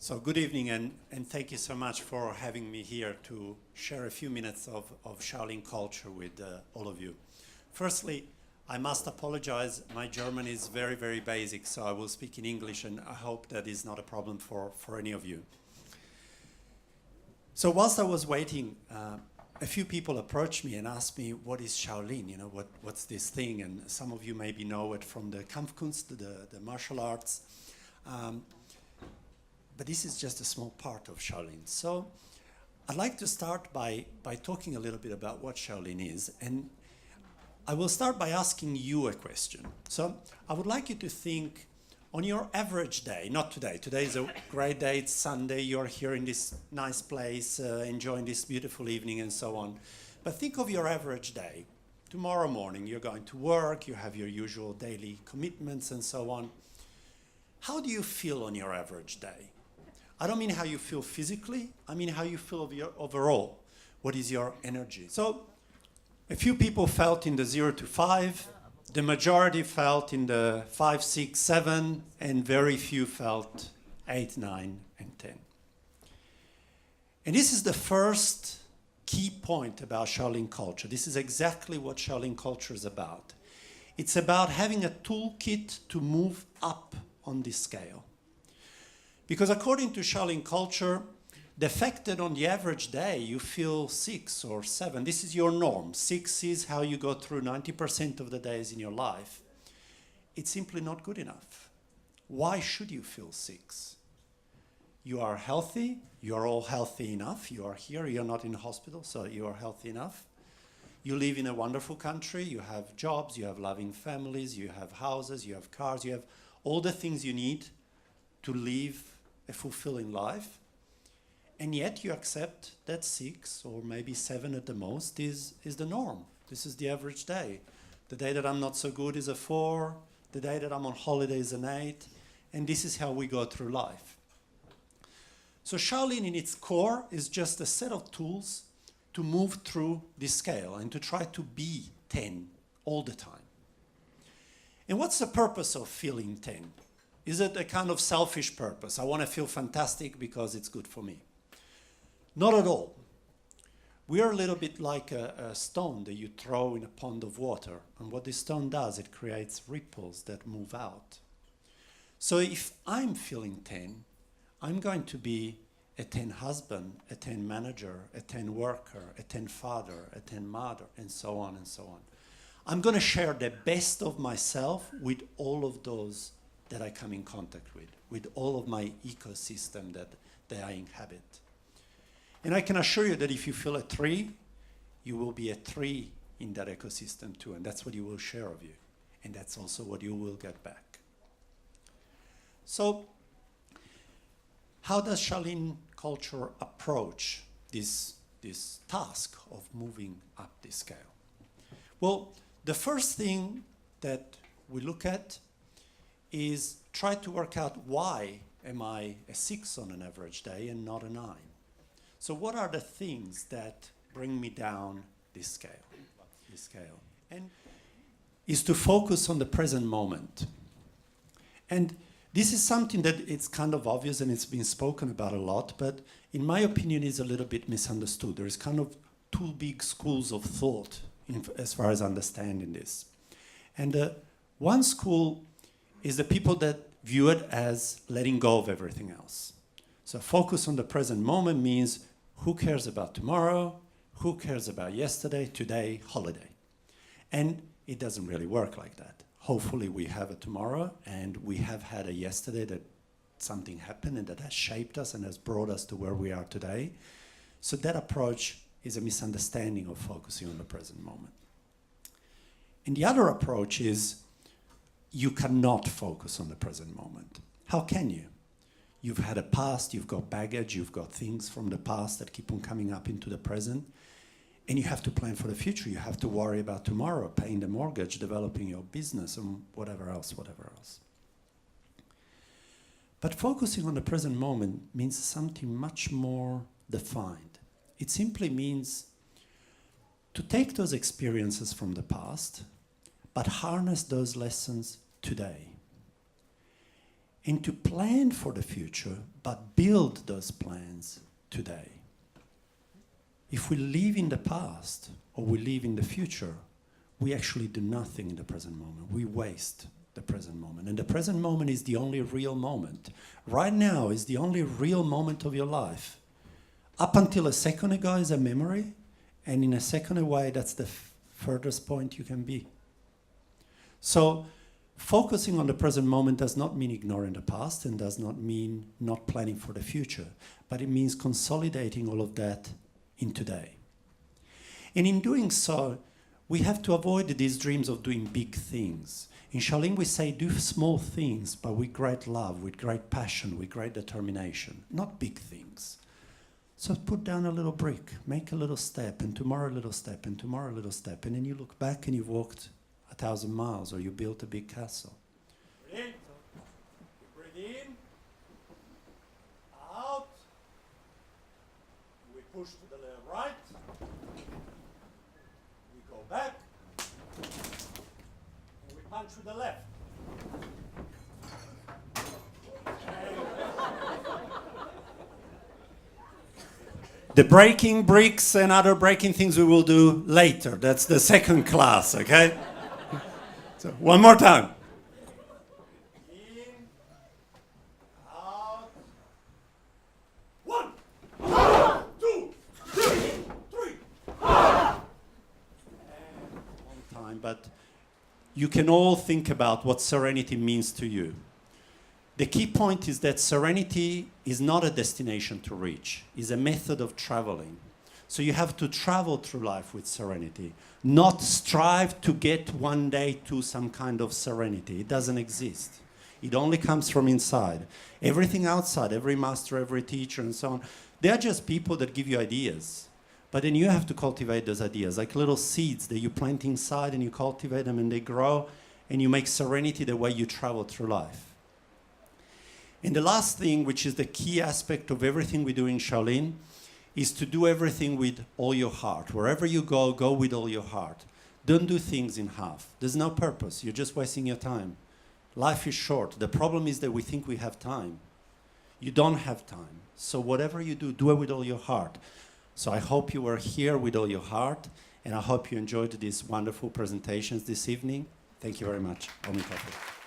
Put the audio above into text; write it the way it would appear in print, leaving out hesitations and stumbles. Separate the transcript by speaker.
Speaker 1: So good evening, and thank you so much for having me here to share a few minutes of Shaolin culture with all of you. Firstly, I must apologize. My German is very, very basic, so I will speak in English, and I hope that is not a problem for any of you. So whilst I was waiting, a few people approached me and asked me, what is Shaolin? You know, what's this thing? And some of you maybe know it from the Kampfkunst, the martial arts. But this is just a small part of Shaolin. So I'd like to start by talking a little bit about what Shaolin is. And I will start by asking you a question. So I would like you to think on your average day, not today. Today is a great day, it's Sunday, you're here in this nice place, enjoying this beautiful evening and so on. But think of your average day. Tomorrow morning, you're going to work, you have your usual daily commitments and so on. How do you feel on your average day? I don't mean how you feel physically, I mean how you feel of your overall. What is your energy? So a few people felt in the 0 to 5, the majority felt in the 5, 6, 7, and very few felt 8, 9, and 10. And this is the first key point about Shaolin culture. This is exactly what Shaolin culture is about. It's about having a toolkit to move up on this scale. Because according to Shaolin culture, the fact that on the average day you feel 6 or 7, this is your norm. 6 is how you go through 90% of the days in your life. It's simply not good enough. Why should you feel 6? You are healthy, you are all healthy enough. You are here, you're not in hospital, so you are healthy enough. You live in a wonderful country, you have jobs, you have loving families, you have houses, you have cars, you have all the things you need to live a fulfilling life, and yet you accept that 6 or maybe 7 at the most is the norm. This is the average day. The day that I'm not so good is a 4, the day that I'm on holiday is an 8, and this is how we go through life. So Shaolin in its core is just a set of tools to move through this scale and to try to be 10 all the time. And what's the purpose of feeling 10? Is it a kind of selfish purpose? I want to feel fantastic because it's good for me. Not at all. We are a little bit like a stone that you throw in a pond of water. And what this stone does, it creates ripples that move out. So if I'm feeling 10, I'm going to be a 10 husband, a 10 manager, a 10 worker, a 10 father, a 10 mother, and so on and so on. I'm going to share the best of myself with all of those that I come in contact with all of my ecosystem that I inhabit. And I can assure you that if you feel a 3, you will be a 3 in that ecosystem too, and that's what you will share of you. And that's also what you will get back. So, how does Shaolin culture approach this task of moving up this scale? Well, the first thing that we look at is try to work out why am I a 6 on an average day and not a 9. So what are the things that bring me down this scale? And is to focus on the present moment. And this is something that it's kind of obvious and it's been spoken about a lot, but in my opinion is a little bit misunderstood. There is kind of 2 big schools of thought as far as understanding this. And one school is the people that view it as letting go of everything else. So focus on the present moment means who cares about tomorrow, who cares about yesterday, today, holiday. And it doesn't really work like that. Hopefully we have a tomorrow and we have had a yesterday that something happened and that has shaped us and has brought us to where we are today. So that approach is a misunderstanding of focusing on the present moment. And the other approach is you cannot focus on the present moment. How can you? You've had a past, you've got baggage, you've got things from the past that keep on coming up into the present, and you have to plan for the future. You have to worry about tomorrow, paying the mortgage, developing your business, and whatever else. But focusing on the present moment means something much more defined. It simply means to take those experiences from the past, but harness those lessons today. and to plan for the future, but build those plans today. If we live in the past or we live in the future, we actually do nothing in the present moment. We waste the present moment. And the present moment is the only real moment. Right now is the only real moment of your life. Up until a second ago is a memory, and in a second away, that's the furthest point you can be. So focusing on the present moment does not mean ignoring the past and does not mean not planning for the future, but it means consolidating all of that in today. And in doing so, we have to avoid these dreams of doing big things. In Shaolin, we say do small things, but with great love, with great passion, with great determination, not big things. So put down a little brick, make a little step, and tomorrow a little step, and tomorrow a little step, and then you look back and you've walked 1,000 miles, or you built a big castle. Breathe in. Breathe in. Out. We push to the right. We go back. And we punch to the left. The breaking bricks and other breaking things we will do later. That's the second class, okay? So one more time. In, out. 1, 2, 3. And one time, but you can all think about what serenity means to you. The key point is that serenity is not a destination to reach, it's a method of traveling. So you have to travel through life with serenity, not strive to get one day to some kind of serenity. It doesn't exist. It only comes from inside. Everything outside, every master, every teacher, and so on, they are just people that give you ideas. But then you have to cultivate those ideas, like little seeds that you plant inside and you cultivate them and they grow, and you make serenity the way you travel through life. And the last thing, which is the key aspect of everything we do in Shaolin, is to do everything with all your heart. Wherever you go, go with all your heart. Don't do things in half. There's no purpose. You're just wasting your time. Life is short. The problem is that we think we have time. You don't have time. So whatever you do, do it with all your heart. So I hope you were here with all your heart, and I hope you enjoyed these wonderful presentations this evening. Thank you very much. Om Tov.